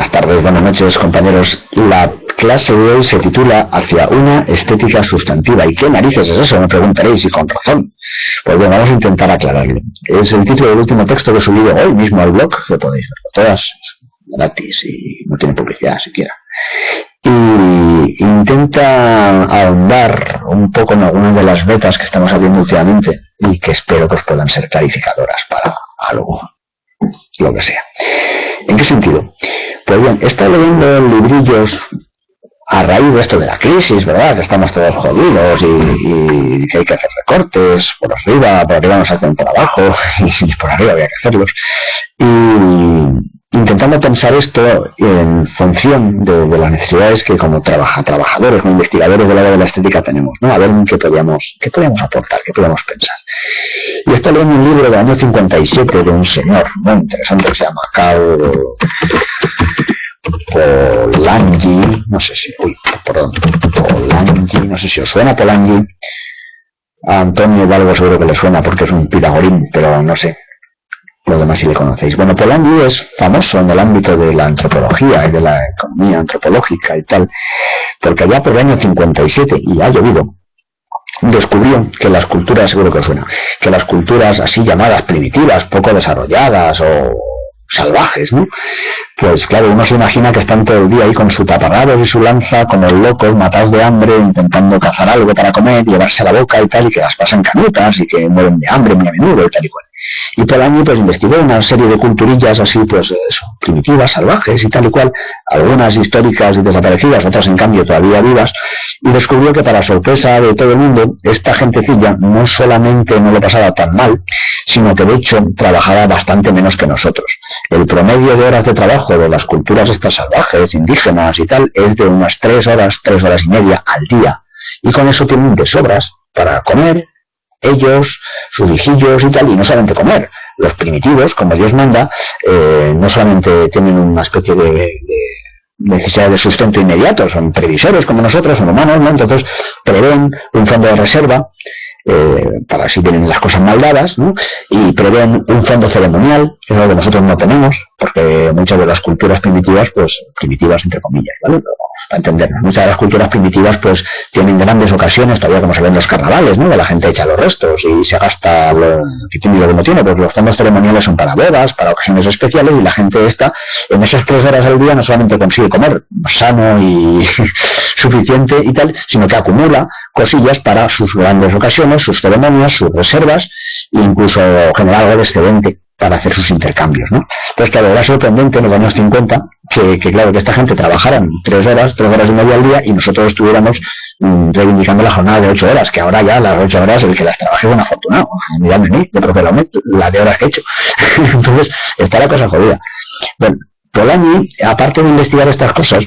Buenas tardes, buenas noches, compañeros. La clase de hoy se titula Hacia una estética sustantiva. ¿Y qué narices es eso? Me preguntaréis, y con razón. Pues bueno, vamos a intentar aclararlo. Es el título del último texto que he subido hoy mismo al blog, que podéis verlo todas, gratis, y no tiene publicidad siquiera. Y intenta ahondar un poco en algunas de las betas que estamos abriendo últimamente y que espero que os puedan ser clarificadoras para algo, lo que sea. ¿En qué sentido? Pues bien, he estado leyendo librillos a raíz de esto de la crisis, ¿verdad? Que estamos todos jodidos y que hay que hacer recortes por arriba no se hacen por abajo y por arriba había que hacerlos. Y intentando pensar esto en función de las necesidades que como trabajadores, como investigadores del área de la estética tenemos, ¿no? A ver qué podíamos aportar, qué podíamos pensar. Y estoy leyendo un libro del año 57 de un señor muy interesante que se llama Polanyi, no sé si os suena Polanyi. A Antonio Balbo seguro que le suena porque es un pitagorín, pero no sé lo demás si le conocéis. Bueno, Polanyi es famoso en el ámbito de la antropología y de la economía antropológica y tal, porque allá por el año 57, y ha llovido, descubrió que las culturas, seguro que os suena, que las culturas así llamadas primitivas, poco desarrolladas o salvajes, ¿no? Pues claro, uno se imagina que están todo el día ahí con su taparrabos y su lanza como locos, matados de hambre, intentando cazar algo para comer, llevarse a la boca y tal, y que las pasan canutas y que mueren de hambre muy a menudo y tal y cual. Y Polanyi pues investigó una serie de culturillas así pues eso, primitivas, salvajes y tal y cual, algunas históricas y desaparecidas, otras en cambio todavía vivas, y descubrió que para sorpresa de todo el mundo, esta gentecilla no solamente no lo pasaba tan mal, sino que de hecho trabajaba bastante menos que nosotros. El promedio de horas de trabajo de las culturas estas salvajes, indígenas y tal, es de unas 3 horas y media al día. Y con eso tienen de sobras para comer, ellos, sus hijillos y tal, y no solamente comer. Los primitivos, como Dios manda, no solamente tienen una especie de necesidad de sustento inmediato, son previsores como nosotros, son humanos, ¿no? Entonces prevén un fondo de reserva, para si tienen las cosas mal dadas, ¿no? Y prevén un fondo ceremonial, que es algo que nosotros no tenemos, porque muchas de las culturas primitivas, pues primitivas entre comillas, ¿vale? Pero, para entendernos, muchas de las culturas primitivas pues tienen grandes ocasiones, todavía como se ven los carnavales, ¿no? Que la gente echa los restos y se gasta lo que tiene y lo que no tiene, pues los fondos ceremoniales son para bodas, para ocasiones especiales, y la gente esta, en esas 3 horas al día no solamente consigue comer sano y suficiente y tal, sino que acumula cosillas para sus grandes ocasiones, sus ceremonias, sus reservas, e incluso generar algo de excedente para hacer sus intercambios, ¿no? Entonces, claro, era sorprendente en los años 50 que claro, que esta gente trabajara 3 horas y media al día y nosotros estuviéramos reivindicando la jornada de 8 horas, que ahora ya las 8 horas el que las trabaje es un afortunado. Miradme a mí, de propio la de horas que he hecho. Entonces, está la cosa jodida. Bueno, Polanyi, aparte de investigar estas cosas,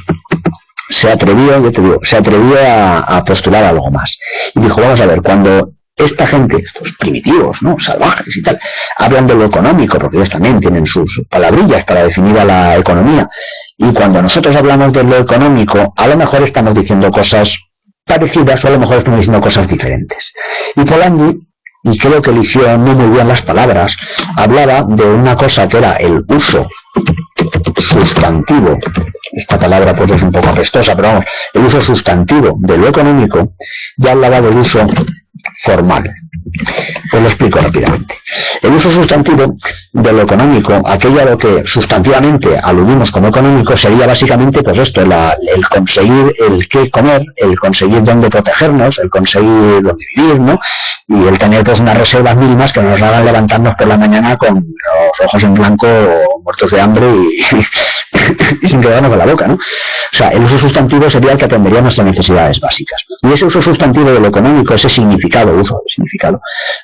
se atrevió a postular algo más. Y dijo, vamos a ver, cuando esta gente, estos primitivos, ¿no? Salvajes y tal, hablan de lo económico, porque ellos también tienen sus palabrillas para definir a la economía, y cuando nosotros hablamos de lo económico, a lo mejor estamos diciendo cosas parecidas o a lo mejor estamos diciendo cosas diferentes. Y Polanyi, y creo que eligió no muy bien las palabras, hablaba de una cosa que era el uso sustantivo. Esta palabra pues es un poco apestosa, pero vamos, el uso sustantivo de lo económico, ya hablaba del uso formal. Pues lo explico rápidamente. El uso sustantivo de lo económico, aquello a lo que sustantivamente aludimos como económico, sería básicamente pues esto, el conseguir el qué comer, el conseguir dónde protegernos, el conseguir dónde vivir, ¿no? Y el tener pues unas reservas mínimas que nos hagan levantarnos por la mañana con los ojos en blanco, muertos de hambre y sin quedarnos con la boca, ¿no? O sea, el uso sustantivo sería el que atendería nuestras necesidades básicas. Y ese uso sustantivo de lo económico, ese significado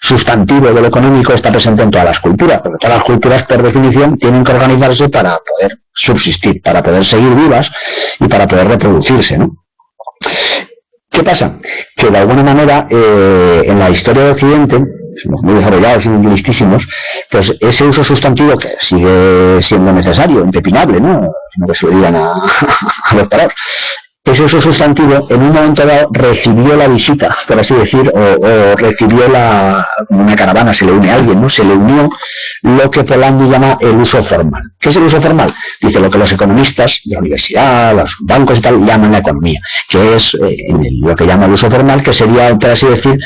sustantivo de lo económico está presente en todas las culturas, porque todas las culturas, por definición, tienen que organizarse para poder subsistir, para poder seguir vivas y para poder reproducirse, ¿no? ¿Qué pasa? Que de alguna manera, en la historia de Occidente, somos muy desarrollados y listísimos, pues ese uso sustantivo que sigue siendo necesario, impepinable, ¿no? Sino que se lo digan a los parados, ese uso sustantivo en un momento dado recibió la visita, por así decir, o recibió como una caravana, se le une a alguien, ¿no? Se le unió lo que Polanyi llama el uso formal. ¿Qué es el uso formal? Dice lo que los economistas de la universidad, los bancos y tal, llaman la economía, que es lo que llama el uso formal, que sería, por así decir,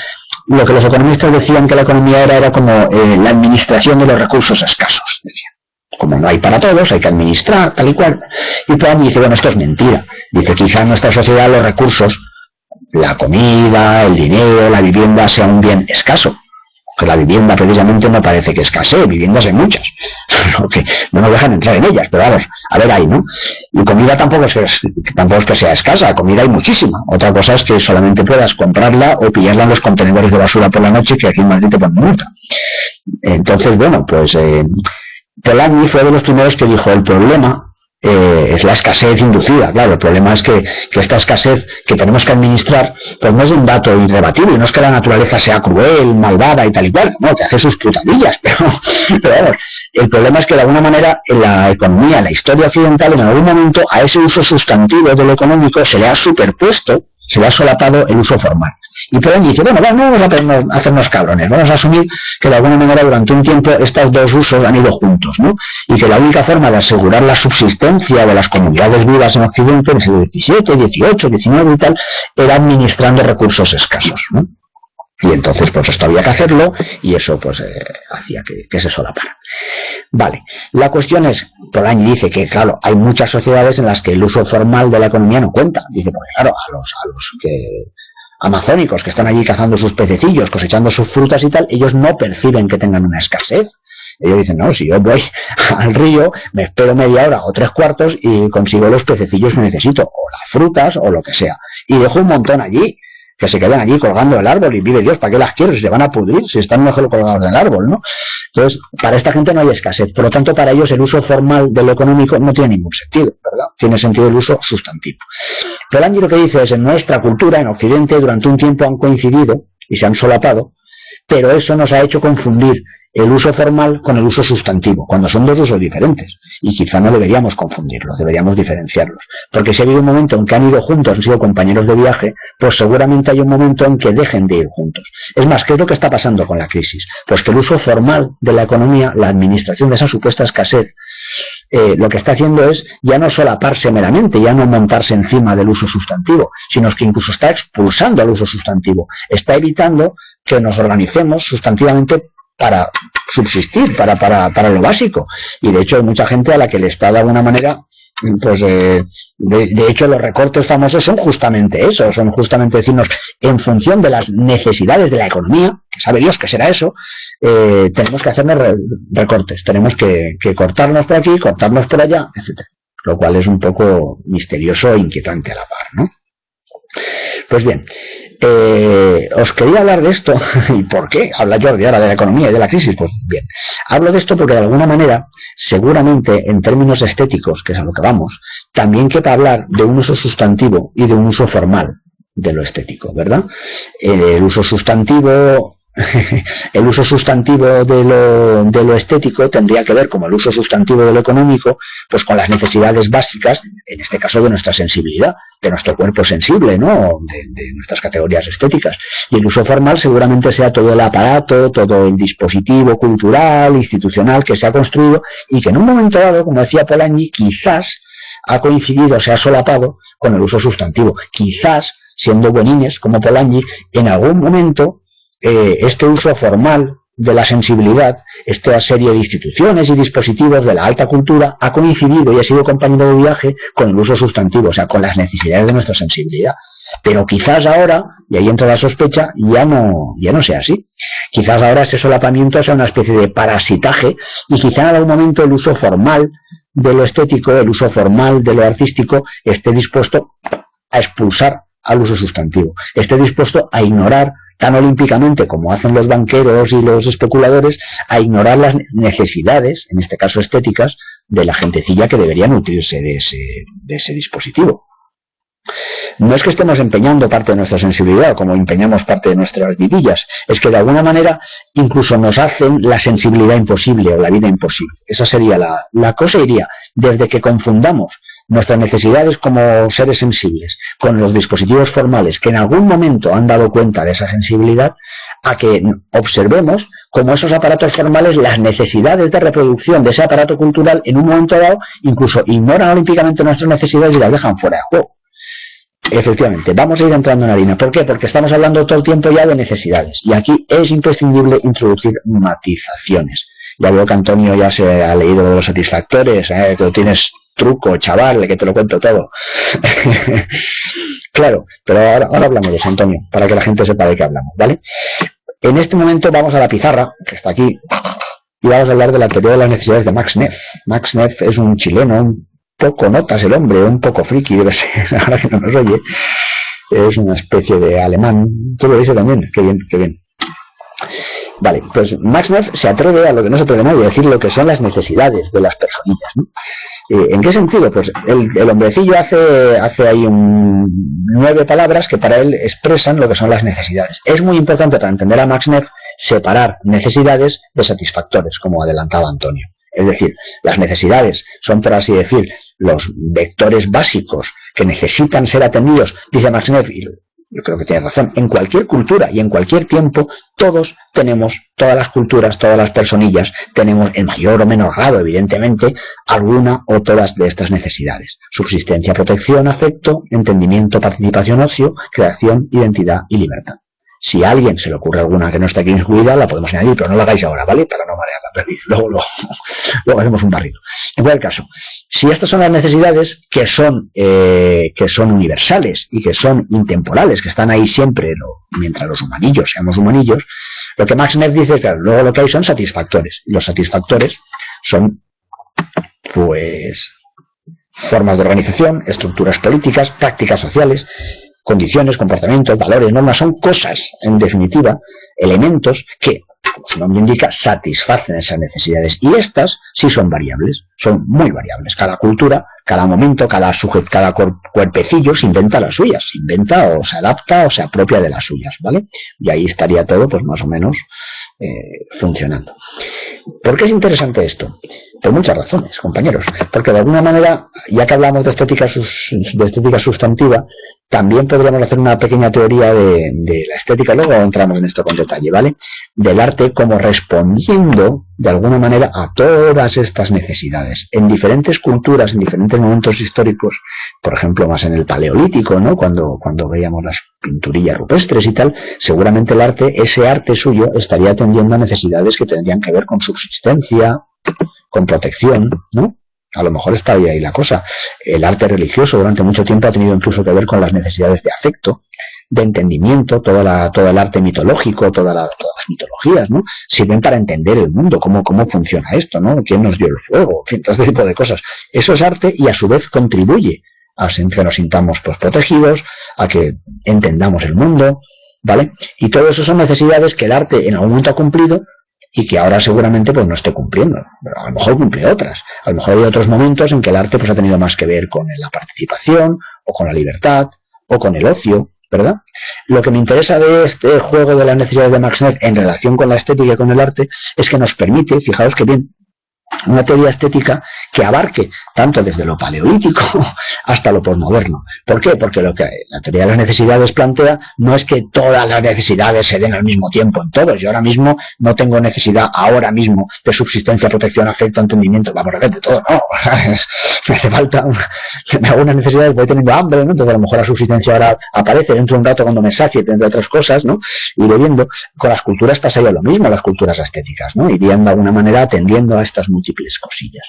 lo que los economistas decían que la economía era como la administración de los recursos escasos, decían. Como no hay para todos, hay que administrar, tal y cual. Y Polanyi dice, bueno, esto es mentira. Dice, quizá en nuestra sociedad los recursos, la comida, el dinero, la vivienda, sea un bien escaso. Que la vivienda precisamente no parece que escasee, viviendas hay muchas, que no nos dejan entrar en ellas, pero vamos, a ver ahí, ¿no? Y comida tampoco es que sea escasa, comida hay muchísima. Otra cosa es que solamente puedas comprarla o pillarla en los contenedores de basura por la noche, que aquí en Madrid te ponen multa. Entonces, bueno, pues Polanyi fue de los primeros que dijo, el problema es la escasez inducida. Claro, el problema es que esta escasez que tenemos que administrar, pues no es un dato irrebatible, no es que la naturaleza sea cruel, malvada y tal y cual, no, que hace sus putadillas, pero vamos, el problema es que de alguna manera en la economía, en la historia occidental, en algún momento a ese uso sustantivo de lo económico se le ha superpuesto, se le ha solapado el uso formal. Y Polanyi dice, bueno, no vamos a hacernos cabrones, vamos a asumir que de alguna manera durante un tiempo estos dos usos han ido juntos, ¿no? Y que la única forma de asegurar la subsistencia de las comunidades vivas en Occidente, en el siglo XVII, XVIII, XIX y tal, era administrando recursos escasos, ¿no? Y entonces, pues esto había que hacerlo, y eso, pues, hacía que se solapara. Vale, la cuestión es, Polanyi dice que, claro, hay muchas sociedades en las que el uso formal de la economía no cuenta. Dice, porque claro, a los amazónicos que están allí cazando sus pececillos, cosechando sus frutas y tal, ellos no perciben que tengan una escasez. Ellos dicen, no, si yo voy al río, me espero media hora o 3/4 y consigo los pececillos que necesito, o las frutas, o lo que sea. Y dejo un montón allí, que se quedan allí colgando del árbol, y vive Dios, ¿para qué las quiero? Si se van a pudrir, si están mejor colgados del árbol, ¿no? Entonces, para esta gente no hay escasez. Por lo tanto, para ellos el uso formal de lo económico no tiene ningún sentido, ¿verdad? Tiene sentido el uso sustantivo. Polanyi lo que dice es, en nuestra cultura, en Occidente, durante un tiempo han coincidido y se han solapado, pero eso nos ha hecho confundir el uso formal con el uso sustantivo, cuando son dos usos diferentes. Y quizá no deberíamos confundirlos, deberíamos diferenciarlos. Porque si ha habido un momento en que han ido juntos, han sido compañeros de viaje, pues seguramente hay un momento en que dejen de ir juntos. Es más, ¿qué es lo que está pasando con la crisis? Pues que el uso formal de la economía, la administración de esa supuesta escasez, lo que está haciendo es ya no solaparse meramente, ya no montarse encima del uso sustantivo, sino que incluso está expulsando al uso sustantivo. Está evitando que nos organicemos sustantivamente para subsistir, para lo básico. Y de hecho hay mucha gente a la que le está de alguna manera, pues de hecho los recortes famosos son justamente eso, son justamente decirnos, en función de las necesidades de la economía, que sabe Dios que será eso, tenemos que hacernos recortes, tenemos que cortarnos por aquí, cortarnos por allá, etcétera. Lo cual es un poco misterioso e inquietante a la par, ¿no? Pues bien, os quería hablar de esto. ¿Y por qué habla Jordi ahora de la economía y de la crisis? Pues bien, hablo de esto porque de alguna manera, seguramente en términos estéticos, que es a lo que vamos, también queda hablar de un uso sustantivo y de un uso formal de lo estético, ¿verdad? El uso sustantivo el uso sustantivo de lo estético tendría que ver, como el uso sustantivo de lo económico, pues con las necesidades básicas, en este caso de nuestra sensibilidad, de nuestro cuerpo sensible, ¿no? De nuestras categorías estéticas. Y el uso formal seguramente sea todo el aparato, todo el dispositivo cultural, institucional que se ha construido y que en un momento dado, como decía Polanyi, quizás ha coincidido, se ha solapado con el uso sustantivo. Quizás, siendo buenines como Polanyi, en algún momento este uso formal de la sensibilidad, esta serie de instituciones y dispositivos de la alta cultura ha coincidido y ha sido compañero de viaje con el uso sustantivo, o sea, con las necesidades de nuestra sensibilidad. Pero quizás ahora, y ahí entra la sospecha, ya no sea así. Quizás ahora ese solapamiento sea una especie de parasitaje y quizá en algún momento el uso formal de lo estético, el uso formal de lo artístico esté dispuesto a expulsar al uso sustantivo, esté dispuesto a ignorar tan olímpicamente como hacen los banqueros y los especuladores, a ignorar las necesidades, en este caso estéticas, de la gentecilla que debería nutrirse de ese dispositivo. No es que estemos empeñando parte de nuestra sensibilidad, como empeñamos parte de nuestras vidillas, es que de alguna manera incluso nos hacen la sensibilidad imposible o la vida imposible. Esa sería la cosa, iría desde que confundamos nuestras necesidades como seres sensibles con los dispositivos formales que en algún momento han dado cuenta de esa sensibilidad, a que observemos cómo esos aparatos formales, las necesidades de reproducción de ese aparato cultural en un momento dado incluso ignoran olímpicamente nuestras necesidades y las dejan fuera de juego. Efectivamente, vamos a ir entrando en harina. ¿Por qué? Porque estamos hablando todo el tiempo ya de necesidades. Y aquí es imprescindible introducir matizaciones. Ya veo que Antonio ya se ha leído de los satisfactores, que lo tienes truco, chaval, que te lo cuento todo. Claro, pero ahora hablamos de eso, Antonio, para que la gente sepa de qué hablamos, ¿vale? En este momento vamos a la pizarra, que está aquí, y vamos a hablar de la teoría de las necesidades de Max Neff. Max Neff es un chileno, un poco notas el hombre, un poco friki, debe ser, ahora que no nos oye. Es una especie de alemán. Tú lo dices también, qué bien, qué bien. Vale, pues Max Neff se atreve a lo que no se atreve nadie, a decir lo que son las necesidades de las personillas, ¿no? ¿En qué sentido? Pues el hombrecillo hace ahí 9 palabras que para él expresan lo que son las necesidades. Es muy importante para entender a Max Neff separar necesidades de satisfactores, como adelantaba Antonio. Es decir, las necesidades son, por así decir, los vectores básicos que necesitan ser atendidos, dice Max Neff, y yo creo que tiene razón, en cualquier cultura y en cualquier tiempo, todos tenemos, todas las culturas, todas las personillas, tenemos en mayor o menor grado, evidentemente, alguna o todas de estas necesidades. Subsistencia, protección, afecto, entendimiento, participación, ocio, creación, identidad y libertad. Si a alguien se le ocurre alguna que no está aquí incluida, la podemos añadir, pero no la hagáis ahora, ¿vale? Para no marear la perdiz. Luego hacemos un barrido. En cualquier caso, si estas son las necesidades que son universales y que son intemporales, que están ahí siempre, mientras los humanillos seamos humanillos, lo que Max Neff dice es que luego lo que hay son satisfactores. Y los satisfactores son, pues, formas de organización, estructuras políticas, prácticas sociales, condiciones, comportamientos, valores, normas, son cosas, en definitiva, elementos que, como su nombre indica, satisfacen esas necesidades. Y estas sí son variables, son muy variables. Cada cultura, cada momento, cada cuerpecillo se inventa las suyas, se inventa o se adapta o se apropia de las suyas, ¿vale? Y ahí estaría todo, pues más o menos, funcionando. ¿Por qué es interesante esto? Por muchas razones, compañeros. Porque de alguna manera, ya que hablamos de estética sustantiva, también podríamos hacer una pequeña teoría de la estética, luego entramos en esto con detalle, ¿vale? Del arte como respondiendo, de alguna manera, a todas estas necesidades. En diferentes culturas, en diferentes momentos históricos, por ejemplo, más en el Paleolítico, ¿no? Cuando veíamos las pinturillas rupestres y tal, seguramente el arte, ese arte suyo, estaría atendiendo a necesidades que tendrían que ver con subsistencia, con protección, ¿no? A lo mejor está ahí la cosa. El arte religioso durante mucho tiempo ha tenido incluso que ver con las necesidades de afecto, de entendimiento, todo el arte mitológico, todas las mitologías, ¿no? Sirven para entender el mundo, cómo funciona esto, ¿no? ¿Quién nos dio el fuego? Todo este tipo de cosas. Eso es arte y a su vez contribuye a que nos sintamos pues protegidos, a que entendamos el mundo, ¿vale? Y todo eso son necesidades que el arte en algún momento ha cumplido y que ahora seguramente pues no esté cumpliendo, pero a lo mejor cumple otras. A lo mejor hay otros momentos en que el arte pues ha tenido más que ver con la participación, o con la libertad, o con el ocio, ¿verdad? Lo que me interesa de este juego de las necesidades de Max Neff en relación con la estética y con el arte es que nos permite, fijaos que bien, una teoría estética que abarque tanto desde lo paleolítico hasta lo posmoderno. ¿Por qué? Porque lo que la teoría de las necesidades plantea no es que todas las necesidades se den al mismo tiempo en todos. Yo ahora mismo no tengo necesidad ahora mismo de subsistencia, protección, afecto, entendimiento, vamos a ver de todo, no. Me hace falta algunas necesidades, voy teniendo hambre, ¿no? Entonces a lo mejor la subsistencia ahora aparece dentro de un rato cuando me sacie, entre otras cosas, ¿no? Iré viendo. Con las culturas pasaría lo mismo, las culturas estéticas, ¿no? Irían de alguna manera atendiendo a estas múltiples cosillas.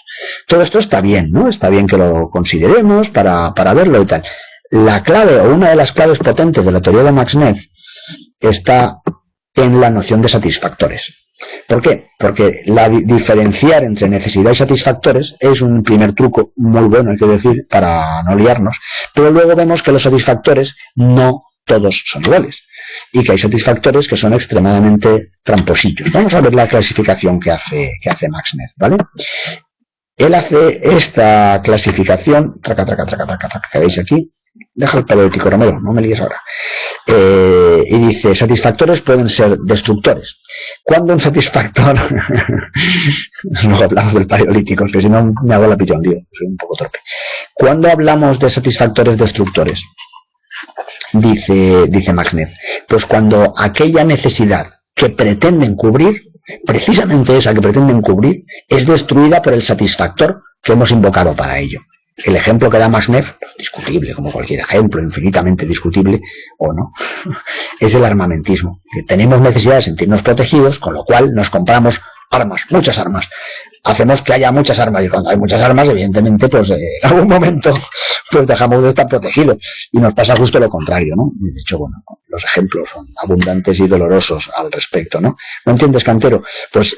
Todo esto está bien, ¿no? Está bien que lo consideremos para verlo y tal. La clave, o una de las claves potentes de la teoría de Max Neff, está en la noción de satisfactores. ¿Por qué? Porque diferenciar entre necesidad y satisfactores es un primer truco muy bueno, hay que decir, para no liarnos, pero luego vemos que los satisfactores no todos son iguales y que hay satisfactores que son extremadamente tramposillos. Vamos a ver la clasificación que hace Max Neff, ¿vale? Él hace esta clasificación, traca, que veis aquí, deja el paleolítico, Romero, no me líes ahora. Y dice, satisfactores pueden ser destructores. Cuando un satisfactor luego hablamos del paleolítico, que si no me hago la pilla un lío, soy un poco torpe. Cuando hablamos de satisfactores destructores, dice Max Neff, pues cuando aquella necesidad que pretenden cubrir, precisamente esa que pretenden cubrir, es destruida por el satisfactor que hemos invocado para ello. El ejemplo que da Max Neff, discutible como cualquier ejemplo, infinitamente discutible o no, es el armamentismo. Tenemos necesidad de sentirnos protegidos, con lo cual nos compramos armas, muchas armas. Hacemos que haya muchas armas, y cuando hay muchas armas, evidentemente, pues en algún momento pues dejamos de estar protegidos, y nos pasa justo lo contrario, ¿no? De hecho, bueno, los ejemplos son abundantes y dolorosos al respecto, ¿no? ¿No entiendes, Cantero? Pues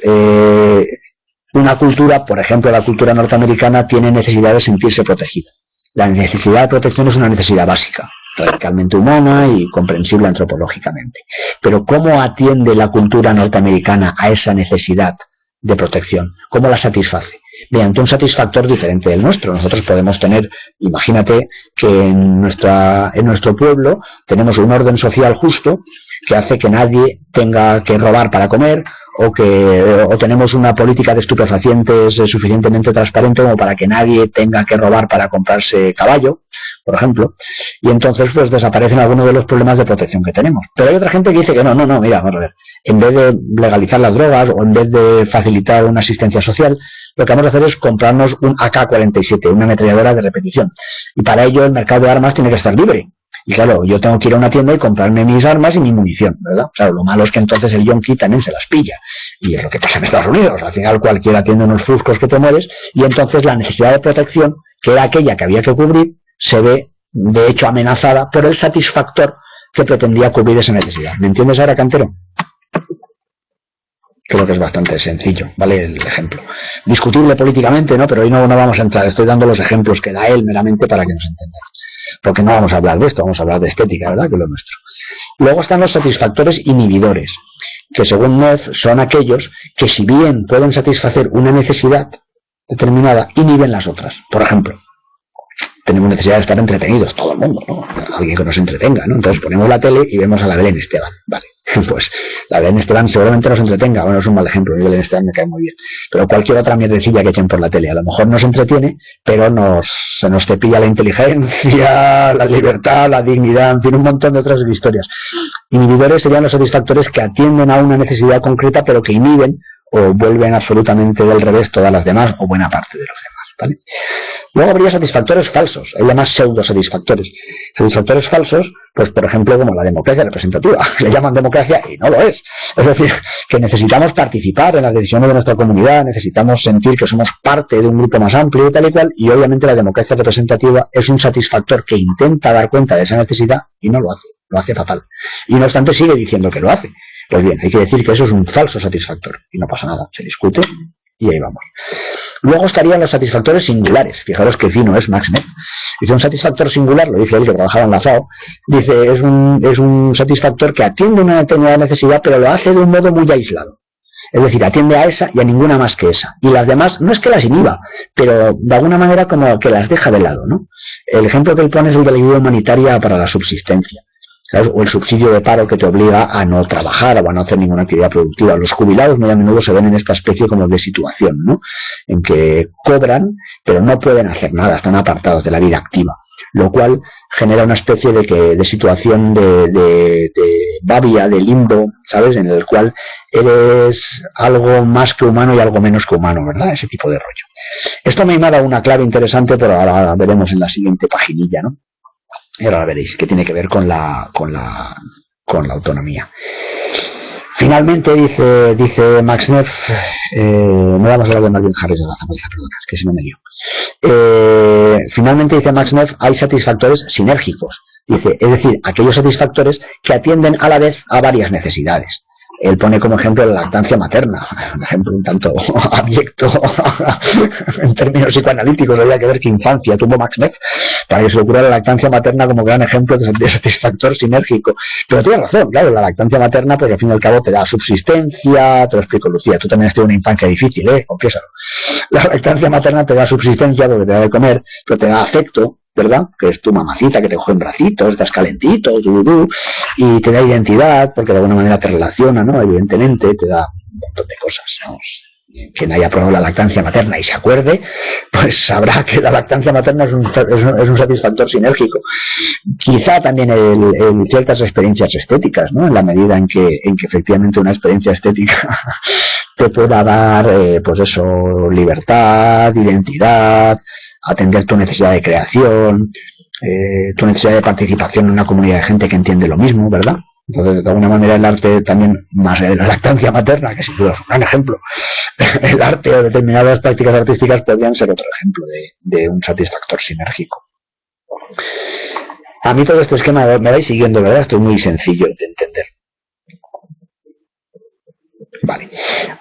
una cultura, por ejemplo la cultura norteamericana, tiene necesidad de sentirse protegida. La necesidad de protección es una necesidad básica, radicalmente humana y comprensible antropológicamente. Pero ¿cómo atiende la cultura norteamericana a esa necesidad de protección? ¿Cómo la satisface? Mediante un satisfactor diferente del nuestro. Nosotros podemos tener, imagínate que en nuestro pueblo tenemos un orden social justo que hace que nadie tenga que robar para comer, o tenemos una política de estupefacientes suficientemente transparente como para que nadie tenga que robar para comprarse caballo, por ejemplo, y entonces pues desaparecen algunos de los problemas de protección que tenemos. Pero hay otra gente que dice que no, mira, vamos a ver, en vez de legalizar las drogas o en vez de facilitar una asistencia social, lo que vamos a hacer es comprarnos un AK-47, una ametralladora de repetición, y para ello el mercado de armas tiene que estar libre. Y claro, yo tengo que ir a una tienda y comprarme mis armas y mi munición, ¿verdad? Claro, lo malo es que entonces el yonki también se las pilla. Y es lo que pasa en Estados Unidos. Al final cualquiera tiene unos fuscos que te mueres, y entonces la necesidad de protección, que era aquella que había que cubrir, se ve de hecho amenazada por el satisfactor que pretendía cubrir esa necesidad. ¿Me entiendes ahora, Cantero? Creo que es bastante sencillo, ¿vale? El ejemplo. Discutible políticamente, ¿no? Pero hoy no vamos a entrar. Estoy dando los ejemplos que da él meramente para que nos entendáis. Porque no vamos a hablar de esto, vamos a hablar de estética, ¿verdad? Que es lo nuestro. Luego están los satisfactores inhibidores, que según Neff son aquellos que, si bien pueden satisfacer una necesidad determinada, inhiben las otras. Por ejemplo, tenemos necesidad de estar entretenidos, todo el mundo, ¿no? Alguien que nos entretenga, ¿no? Entonces ponemos la tele y vemos a la Belén Esteban, ¿vale? Pues la Belén Esteban seguramente nos entretenga. Bueno, es un mal ejemplo, la Belén Esteban me cae muy bien, pero cualquier otra mierdecilla que echen por la tele a lo mejor nos entretiene, pero se nos cepilla la inteligencia, la libertad, la dignidad, en fin, un montón de otras historias. Inhibidores serían los satisfactores que atienden a una necesidad concreta, pero que inhiben o vuelven absolutamente del revés todas las demás o buena parte de los demás, ¿vale? Luego habría satisfactores falsos, hay además pseudosatisfactores. Satisfactores falsos, pues por ejemplo como la democracia representativa, le llaman democracia y no lo es. Es decir, que necesitamos participar en las decisiones de nuestra comunidad, necesitamos sentir que somos parte de un grupo más amplio y tal y cual, y obviamente la democracia representativa es un satisfactor que intenta dar cuenta de esa necesidad y no lo hace fatal. Y no obstante sigue diciendo que lo hace. Pues bien, hay que decir que eso es un falso satisfactor y no pasa nada, se discute y ahí vamos. Luego estarían los satisfactores singulares. Fijaros qué fino es Max Neff. Dice, un satisfactor singular, lo dice él que trabajaba en la FAO, dice, es un satisfactor que atiende una determinada necesidad, pero lo hace de un modo muy aislado. Es decir, atiende a esa y a ninguna más que esa. Y las demás, no es que las inhiba, pero de alguna manera como que las deja de lado, ¿no? El ejemplo que él pone es el de la ayuda humanitaria para la subsistencia, ¿sabes? O el subsidio de paro que te obliga a no trabajar o a no hacer ninguna actividad productiva. Los jubilados muy a menudo se ven en esta especie como de situación, ¿no? En que cobran, pero no pueden hacer nada, están apartados de la vida activa, lo cual genera una especie de situación de babia, de limbo, ¿sabes? En el cual eres algo más que humano y algo menos que humano, ¿verdad? Ese tipo de rollo. Esto me ha dado una clave interesante, pero ahora veremos en la siguiente paginilla, ¿no? Y ahora veréis que tiene que ver con la autonomía. Finalmente dice Max Neff, no vamos a hablar de Marvin Harris de la zapatilla, perdona, que si no me lío. Finalmente dice Max Neff, hay satisfactores sinérgicos. Dice, es decir, aquellos satisfactores que atienden a la vez a varias necesidades. Él pone como ejemplo la lactancia materna, un ejemplo un tanto abyecto en términos psicoanalíticos. Había que ver qué infancia tuvo Max Neff para que se le ocurra la lactancia materna como gran ejemplo de satisfactor sinérgico. Pero tiene razón, claro, la lactancia materna pues al fin y al cabo te da subsistencia. Te lo explico, Lucía, tú también has tenido una infancia difícil, confiésalo. La lactancia materna te da subsistencia porque te da de comer, pero te da afecto, ¿verdad? Que es tu mamacita que te coge en bracitos, estás calentito, y te da identidad, porque de alguna manera te relaciona, ¿no? Evidentemente, te da un montón de cosas, ¿no? Quien haya probado la lactancia materna y se acuerde, pues sabrá que la lactancia materna es un satisfactor sinérgico. Quizá también en ciertas experiencias estéticas, ¿no? En la medida en que efectivamente una experiencia estética te pueda dar, pues eso, libertad, identidad, atender tu necesidad de creación, tu necesidad de participación en una comunidad de gente que entiende lo mismo, ¿verdad? Entonces, de alguna manera, el arte también, más de la lactancia materna, que sin duda es un gran ejemplo, el arte o determinadas prácticas artísticas podrían ser otro ejemplo de un satisfactor sinérgico. A mí todo este esquema me vais siguiendo, ¿verdad? Esto es muy sencillo de entender. Vale.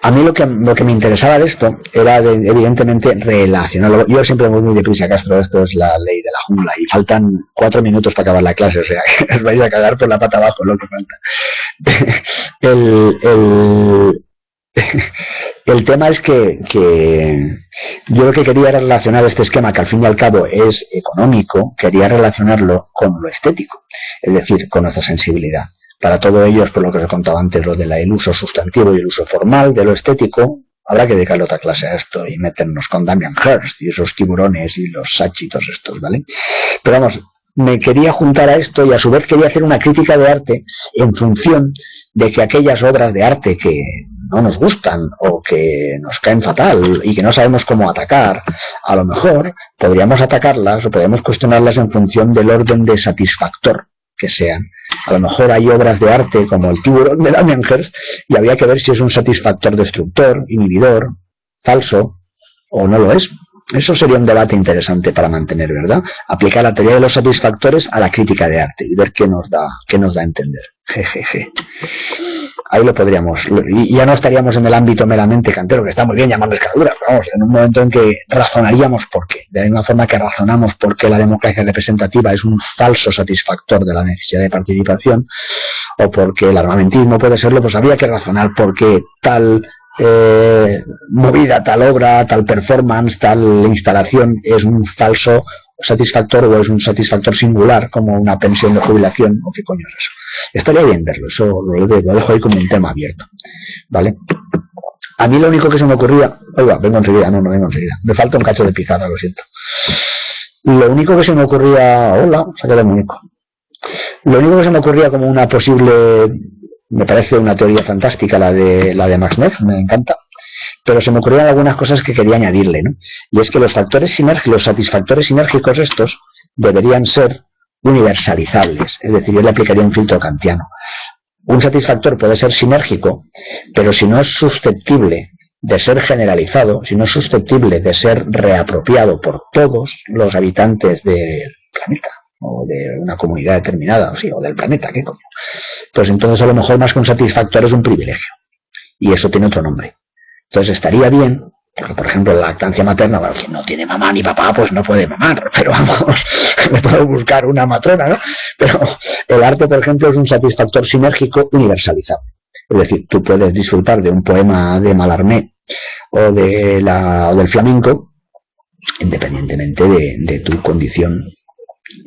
A mí lo que me interesaba de esto era evidentemente relacionarlo. Yo siempre voy muy deprisa, Castro, esto es la ley de la jungla y faltan 4 minutos para acabar la clase, o sea, que os vais a cagar por la pata abajo lo que falta. El tema es que yo lo que quería era relacionar este esquema, que al fin y al cabo es económico, quería relacionarlo con lo estético, es decir, con nuestra sensibilidad. Para todo ello, por lo que os he contado antes, lo del uso sustantivo y el uso formal de lo estético, habrá que dedicarle otra clase a esto y meternos con Damien Hirst y esos tiburones y los sachitos estos, ¿vale? Pero vamos, me quería juntar a esto y a su vez quería hacer una crítica de arte en función de que aquellas obras de arte que no nos gustan o que nos caen fatal y que no sabemos cómo atacar, a lo mejor podríamos atacarlas o podríamos cuestionarlas en función del orden de satisfactor que sean. A lo mejor hay obras de arte como el tiburón de Damien Hirst y habría que ver si es un satisfactor destructor, inhibidor, falso o no lo es. Eso sería un debate interesante para mantener, ¿verdad? Aplicar la teoría de los satisfactores a la crítica de arte y ver qué nos da a entender. Jejeje. Ahí lo podríamos, y ya no estaríamos en el ámbito meramente cantero, que está muy bien llamando escaladuras, vamos, en un momento en que razonaríamos por qué, de la misma forma que razonamos por qué la democracia representativa es un falso satisfactor de la necesidad de participación, o porque el armamentismo puede serlo, pues habría que razonar por qué tal movida, tal obra, tal performance, tal instalación es un falso satisfactor o es un satisfactor singular como una pensión de jubilación o qué coño es eso. Estaría bien verlo, eso lo dejo ahí como un tema abierto, ¿vale? A mí lo único que se me ocurría, oiga, vengo enseguida, no vengo enseguida, me falta un cacho de pizarra, lo siento. Lo único que se me ocurría, hola, saqué el muñeco. Lo único que se me ocurría como una posible, me parece una teoría fantástica la de Max Neff, me encanta. Pero se me ocurrieron algunas cosas que quería añadirle, ¿no? Y es que los satisfactores sinérgicos estos deberían ser universalizables, es decir, yo le aplicaría un filtro kantiano. Un satisfactor puede ser sinérgico, pero si no es susceptible de ser generalizado, si no es susceptible de ser reapropiado por todos los habitantes del planeta, o de una comunidad determinada, o del planeta, ¿qué coño? Pues entonces a lo mejor más que un satisfactor es un privilegio. Y eso tiene otro nombre. Entonces estaría bien, porque por ejemplo la lactancia materna, bueno, quien no tiene mamá ni papá, pues no puede mamar, pero vamos, le puedo buscar una matrona, ¿no? Pero el arte, por ejemplo, es un satisfactor sinérgico universalizable. Es decir, tú puedes disfrutar de un poema de Mallarmé o del flamenco, independientemente de tu condición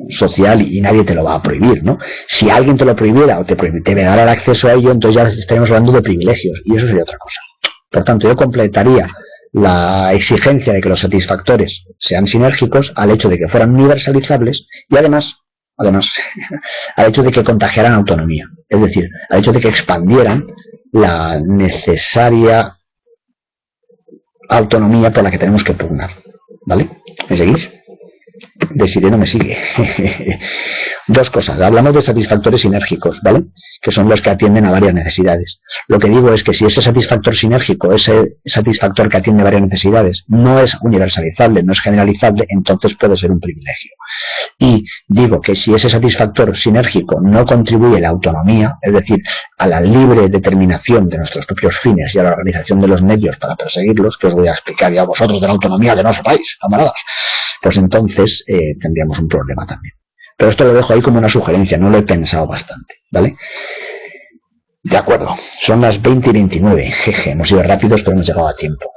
social, y nadie te lo va a prohibir, ¿no? Si alguien te lo prohibiera o te negara el acceso a ello, entonces ya estaríamos hablando de privilegios y eso sería otra cosa. Por tanto, yo completaría la exigencia de que los satisfactores sean sinérgicos al hecho de que fueran universalizables y además al hecho de que contagiaran autonomía, es decir, al hecho de que expandieran la necesaria autonomía por la que tenemos que pugnar, ¿vale? ¿Me seguís? De Sireno me sigue. Dos cosas. Hablamos de satisfactores sinérgicos, ¿vale? Que son los que atienden a varias necesidades. Lo que digo es que si ese satisfactor sinérgico, ese satisfactor que atiende a varias necesidades, no es universalizable, no es generalizable, entonces puede ser un privilegio. Y digo que si ese satisfactor sinérgico no contribuye a la autonomía, es decir, a la libre determinación de nuestros propios fines y a la organización de los medios para perseguirlos, que os voy a explicar ya a vosotros de la autonomía que no sepáis, camaradas, pues entonces tendríamos un problema también. Pero esto lo dejo ahí como una sugerencia, no lo he pensado bastante, ¿vale? De acuerdo, son las 20:29, jeje, hemos ido rápidos pero hemos llegado a tiempo.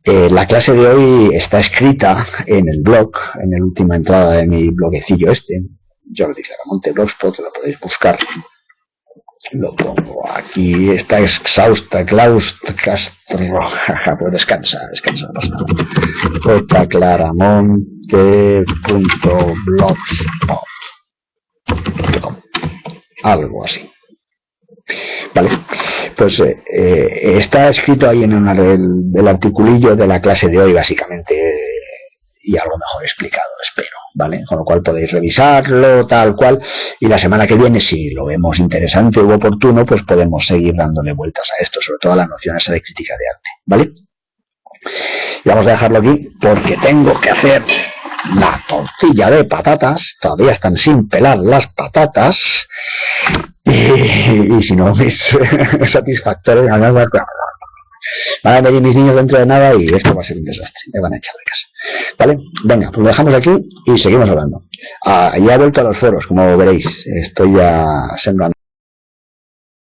La clase de hoy está escrita en el blog, en la última entrada de mi bloguecillo Jordi Claramonte Blogspot, lo podéis buscar. Lo pongo aquí, está exhausta, Castro, pues descansa jclaramonte.blogspot.com, algo así. Vale, pues está escrito ahí en el articulillo de la clase de hoy, básicamente, y algo mejor explicado, espero, ¿vale? Con lo cual podéis revisarlo tal cual, y la semana que viene, si lo vemos interesante u oportuno, pues podemos seguir dándole vueltas a esto, sobre todo a las nociones de crítica de arte, ¿vale? Y vamos a dejarlo aquí porque tengo que hacer la tortilla de patatas, todavía están sin pelar las patatas, y si no es satisfactorio, van a venir mis niños dentro de nada y esto va a ser un desastre, me van a echar de casa, ¿vale? Venga, pues lo dejamos aquí y seguimos hablando. Ya he vuelto a los foros, como veréis, estoy ya sembrando.